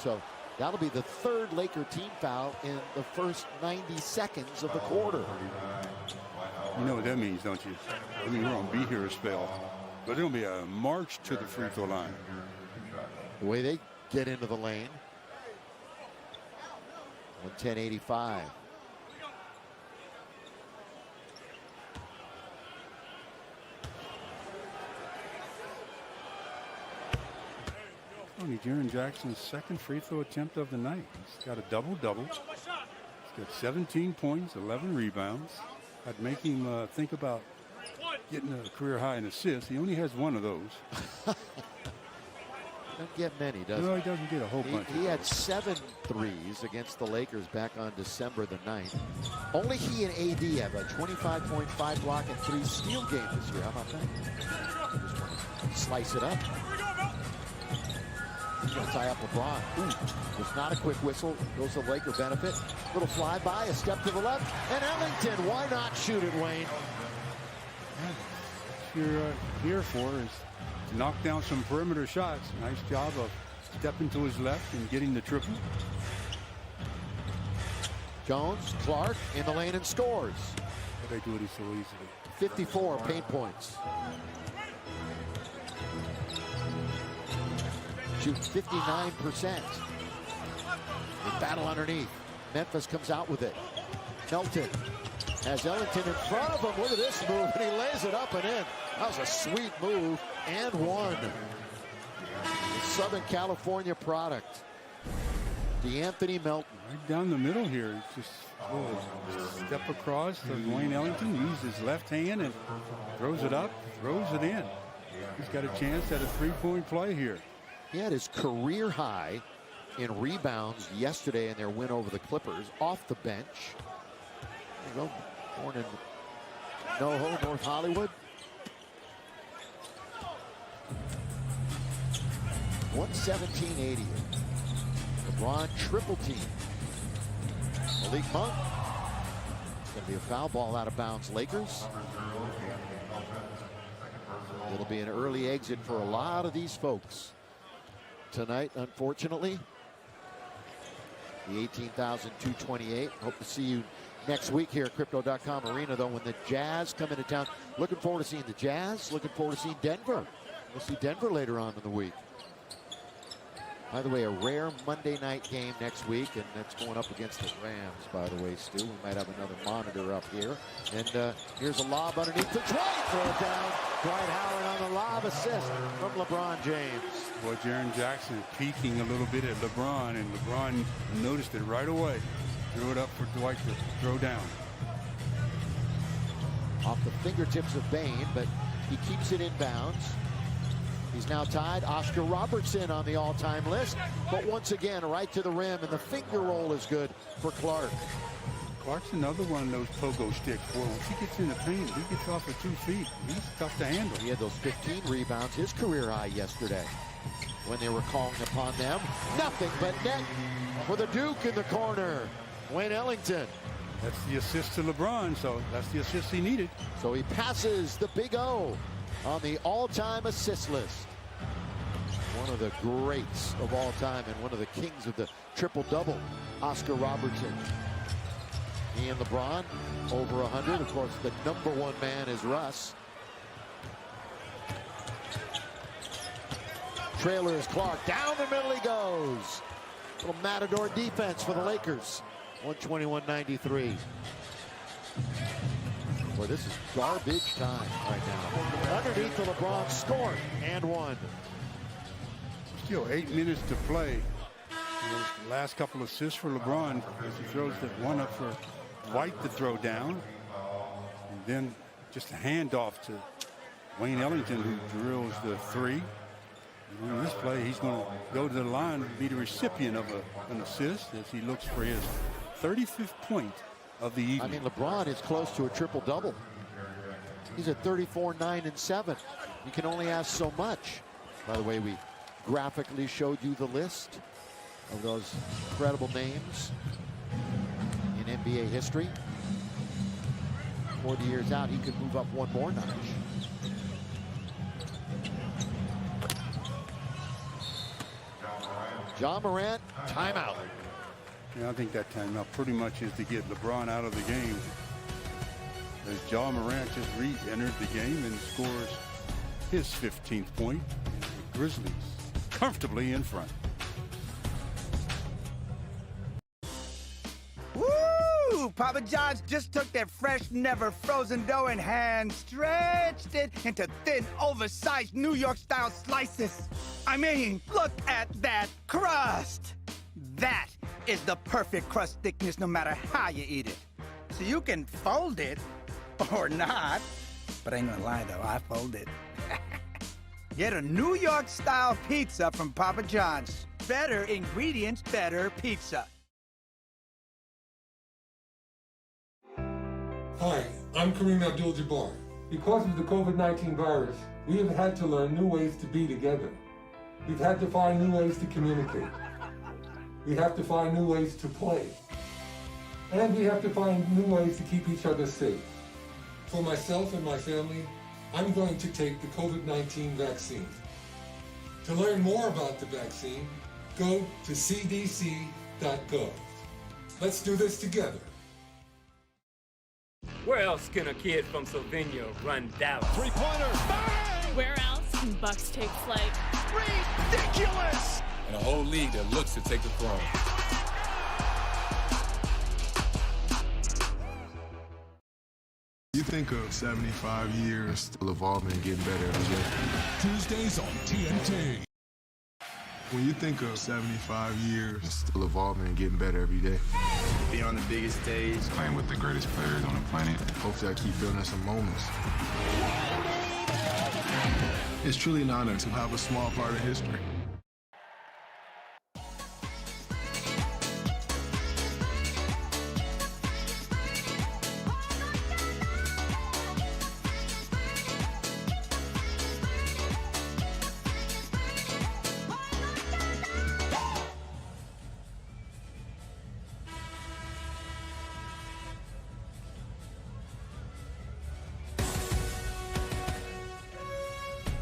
So that'll be the third Laker team foul in the first 90 seconds of the quarter. You know what that means, don't you? I mean, we're going to be here a spell. But it'll be a march to the free throw line. The way they get into the lane. 110-85. Only Jaren Jackson's second free throw attempt of the night. He's got a double-double. He's got 17 points, 11 rebounds. I'd make him think about getting a career high in assists. He only has one of those. Doesn't get many, does he? No, he doesn't get a whole bunch. He had 7 threes against the Lakers back on December the 9th. Only he and AD have a 25.5 block and 3 steal game this year. How about that? Just want to slice it up. He's going to tie up LeBron. There's not a quick whistle. Goes to Laker benefit. Little flyby, a step to the left. And Ellington, why not shoot it, Wayne? What you're here for is to knock down some perimeter shots. Nice job of stepping to his left and getting the triple. Jones, Clark in the lane and scores. They do it so easily. 54 paint points. Shoots 59%. They battle underneath. Memphis comes out with it. Melton has Ellington in front of him. Look at this move, and he lays it up and in. That was a sweet move, and one. Southern California product. DeAnthony Melton. Right down the middle here. Just step across to Wayne Ellington, uses his left hand and throws it up, throws it in. He's got a chance at a three-point play here. He had his career high in rebounds yesterday in their win over the Clippers off the bench. There you go. Born in NoHo, North Hollywood. 117-80. LeBron triple team. Malik Monk. It's going to be a foul ball out of bounds, Lakers. It'll be an early exit for a lot of these folks tonight, unfortunately. The 18,228. Hope to see you next week here at Crypto.com Arena, though, when the Jazz come into town. Looking forward to seeing the Jazz. Looking forward to seeing Denver. We'll see Denver later on in the week. By the way, a rare Monday night game next week, and that's going up against the Rams, by the way, Stu. We might have another monitor up here. And here's a lob underneath to Dwight. Throw it down. Dwight Howard on the lob assist from LeBron James. Well, Jaren Jackson peeking a little bit at LeBron, and LeBron noticed it right away. Threw it up for Dwight to throw down. Off the fingertips of Bane, but he keeps it in bounds. He's now tied Oscar Robertson on the all-time list, but once again, right to the rim, and the finger roll is good for Clark. Clark's another one of those pogo sticks. Boy, once he gets in the paint, he gets off of 2 feet. He's tough to handle. He had those 15 rebounds, his career high yesterday. When they were calling upon them, nothing but net for the Duke in the corner. Wayne Ellington. That's the assist to LeBron, so that's the assist he needed. So he passes the Big O on the all-time assist list. One of the greats of all time and one of the kings of the triple-double, Oscar Robertson. He and LeBron over 100. Of course, the #1 man is Russ. Trailer is Clark. Down the middle he goes. Little matador defense for the Lakers. 121-93. Boy, this is garbage time right now. Underneath the LeBron score and one. Still 8 minutes to play. The last couple assists for LeBron as he throws that one up for White to throw down. And then just a handoff to Wayne Ellington, who drills the 3. And in this play, he's going to go to the line and be the recipient of an assist as he looks for his 35th point of the evening. I mean, LeBron is close to a triple-double. He's at 34, 9, and 7. You can only ask so much. By the way, we graphically showed you the list of those incredible names in NBA history. 40 years out, he could move up one more notch. Ja Morant, timeout. Yeah, I think that timeout pretty much is to get LeBron out of the game. As Ja Morant just re-entered the game and scores his 15th point. The Grizzlies comfortably in front. Woo! Papa John's just took their fresh, never frozen dough and hand stretched it into thin, oversized New York-style slices. I mean, look at that crust. That is the perfect crust thickness no matter how you eat it. So you can fold it or not. But I ain't gonna lie though, I fold it. Get a New York-style pizza from Papa John's. Better ingredients, better pizza. Hi, I'm Kareem Abdul-Jabbar. Because of the COVID-19 virus, we have had to learn new ways to be together. We've had to find new ways to communicate. We have to find new ways to play. And we have to find new ways to keep each other safe. For myself and my family, I'm going to take the COVID-19 vaccine. To learn more about the vaccine, go to cdc.gov. Let's do this together. Where else can a kid from Slovenia run Dallas? Three-pointer. Bang! Where else can Bucks take flight? Ridiculous! And a whole league that looks to take the throne. You think of 75 years still evolving and getting better every day. Tuesdays on TNT. When you think of 75 years still evolving and getting better every day. Be on the biggest stage. Playing with the greatest players on the planet. Hopefully I keep building some moments. It's truly an honor to have a small part of history.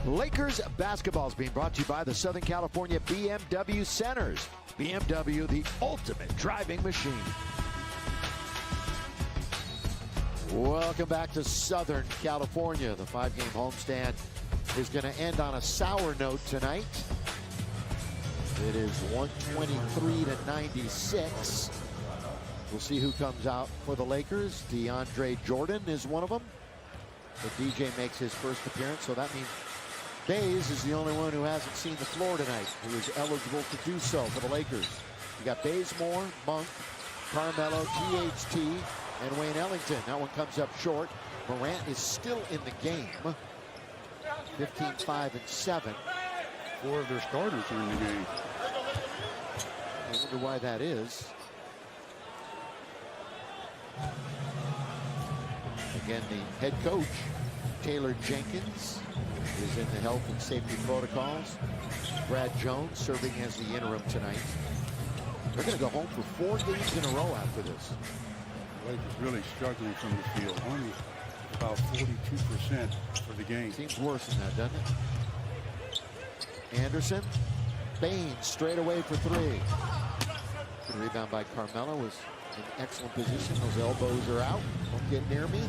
Lakers basketball is being brought to you by the Southern California BMW Centers. BMW, the ultimate driving machine. Welcome back to Southern California. The 5-game homestand is going to end on a sour note tonight. It is 123-96. We'll see who comes out for the Lakers. DeAndre Jordan is one of them. But DJ makes his first appearance, so that means Bays is the only one who hasn't seen the floor tonight, who is eligible to do so for the Lakers. You got Bazemore, Monk, Carmelo, THT, and Wayne Ellington. That one comes up short. Morant is still in the game. 15, 5, and 7. 4 of their starters are in the game. I wonder why that is. Again, the head coach, Taylor Jenkins, is in the health and safety protocols. Brad Jones serving as the interim tonight. They're going to go home for 4 games in a row after this. The Lakers really struggling from the field. Only about 42% for the game. Seems worse than that, doesn't it? Anderson. Baines straight away for 3. Good rebound by Carmelo. Was in excellent position. Those elbows are out. Don't get near me.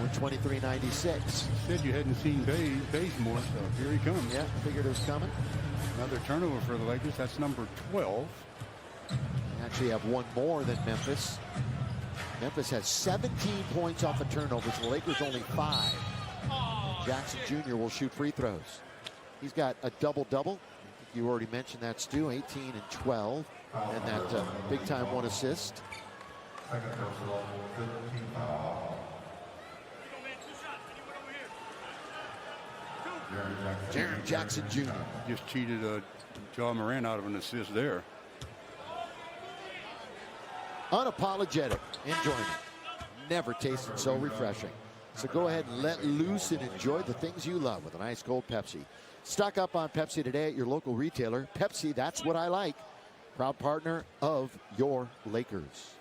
123-96. Said you hadn't seen Bazemore, so here he comes. Yeah, figured it was coming. Another turnover for the Lakers. That's number 12. They actually have one more than Memphis. Memphis has 17 points off of turnovers. The Lakers only 5. Jackson Jr. will shoot free throws. He's got a double-double. You already mentioned that, Stu. 18 and 12. And that big-time 1 assist. Jaren Jackson Jr. Just cheated Ja Morant out of an assist there. Unapologetic enjoyment. Never tasted so refreshing. So go ahead and let loose and enjoy the things you love with an ice cold Pepsi. Stock up on Pepsi today at your local retailer. Pepsi, that's what I like. Proud partner of your Lakers.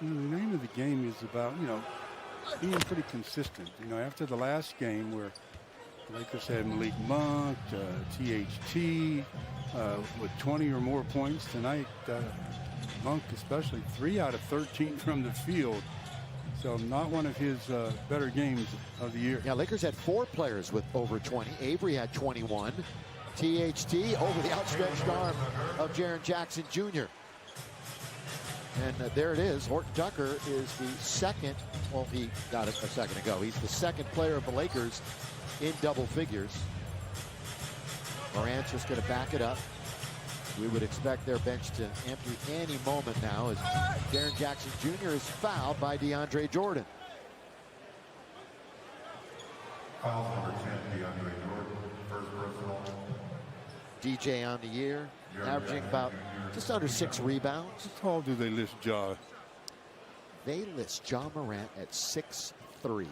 The name of the game is about, being pretty consistent. After the last game where Lakers had Malik Monk, THT with 20 or more points tonight. Monk especially 3 out of 13 from the field. So not one of his better games of the year. Yeah, Lakers had 4 players with over 20. Avery had 21. THT over the outstretched arm of Jaren Jackson Jr. And there it is. Horton Tucker is the second. Well, he got it a second ago. He's the second player of the Lakers in double figures. Morant's just going to back it up. We would expect their bench to empty any moment now as Jaren Jackson Jr. is fouled by DeAndre Jordan. Foul number 10, DeAndre Jordan, first personal. DJ on the year, averaging about just under 6 rebounds. How tall do they list Ja? They list John Morant at 6'3". Okay. What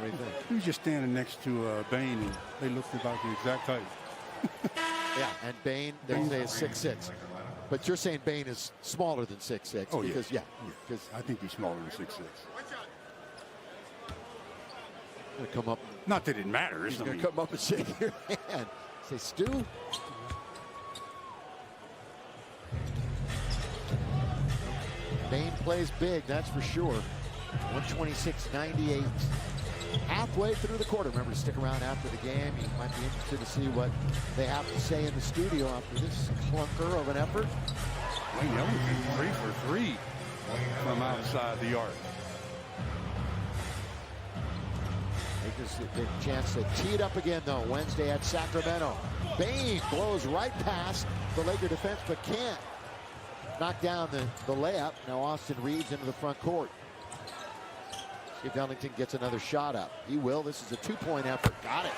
do you think? He was just standing next to Bain, and they looked about the exact height. Yeah, and Bain, they say is 6'6". But you're saying Bain is smaller than 6'6". Oh, because, yeah. Because I think he's smaller than 6'6". Gonna come up. Not that it matters. He's going to come up and shake your hand. Say, Stu. Bain plays big, that's for sure. 126-98. Halfway through the quarter. Remember to stick around after the game. You might be interested to see what they have to say in the studio after this clunker of an effort. Wayne Ellington 3 for 3 from outside the arc. Lakers get a chance to tee it up again, though, Wednesday at Sacramento. Bain blows right past the Laker defense, but can't knock down the layup. Now Austin Reeves into the front court. See if Ellington gets another shot up. He will. This is a 2-point effort. Got it.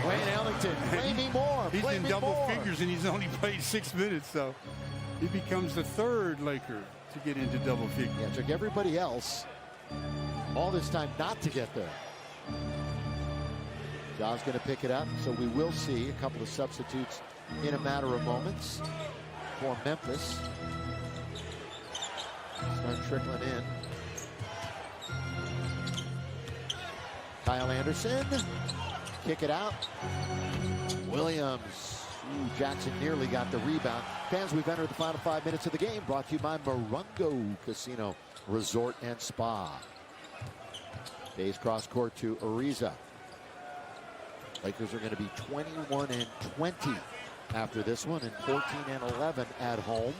Wayne Ellington, play me more. He's play in me double more. figures, and he's only played 6 minutes, so he becomes the 3rd Laker to get into double figures. Yeah, it took everybody else all this time not to get there. Ja's going to pick it up, so we will see a couple of substitutes in a matter of moments for Memphis. Start trickling in. Kyle Anderson, kick it out. Williams. Ooh, Jackson nearly got the rebound. Fans, we've entered the final 5 minutes of the game, brought to you by Morongo Casino Resort and Spa. Days cross court to Ariza. Lakers are going to be 21-20 after this one, and 14-11 at home.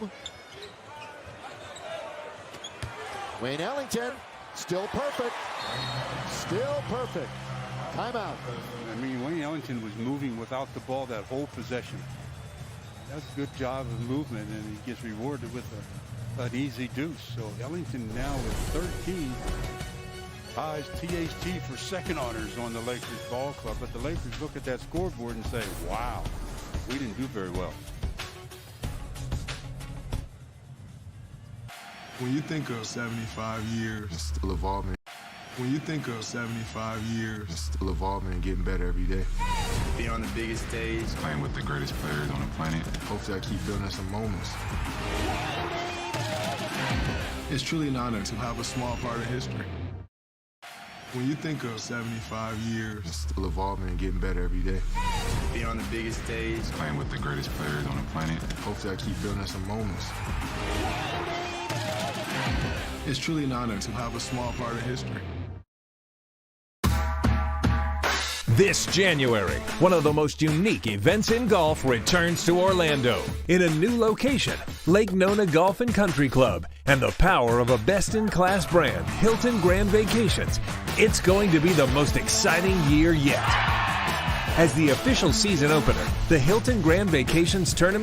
Wayne Ellington, still perfect. Still perfect. Timeout. I mean, Wayne Ellington was moving without the ball that whole possession. That's a good job of movement, and he gets rewarded with an easy deuce. So Ellington now with 13 ties THT for second honors on the Lakers ball club. But the Lakers look at that scoreboard and say, wow, we didn't do very well. When you think of 75 years, still evolving. When you think of 75 years, still evolving and getting better every day. Be on the biggest stage. Playing with the greatest players on the planet. Hopefully I keep building some moments. It's truly an honor to have a small part of history. When you think of 75 years, still evolving and getting better every day. Be on the biggest stage. Playing with the greatest players on the planet. Hopefully I keep building some moments. It's truly an honor to have a small part of history. This January, one of the most unique events in golf returns to Orlando in a new location, Lake Nona Golf and Country Club, and the power of a best-in-class brand, Hilton Grand Vacations. It's going to be the most exciting year yet. As the official season opener, the Hilton Grand Vacations Tournament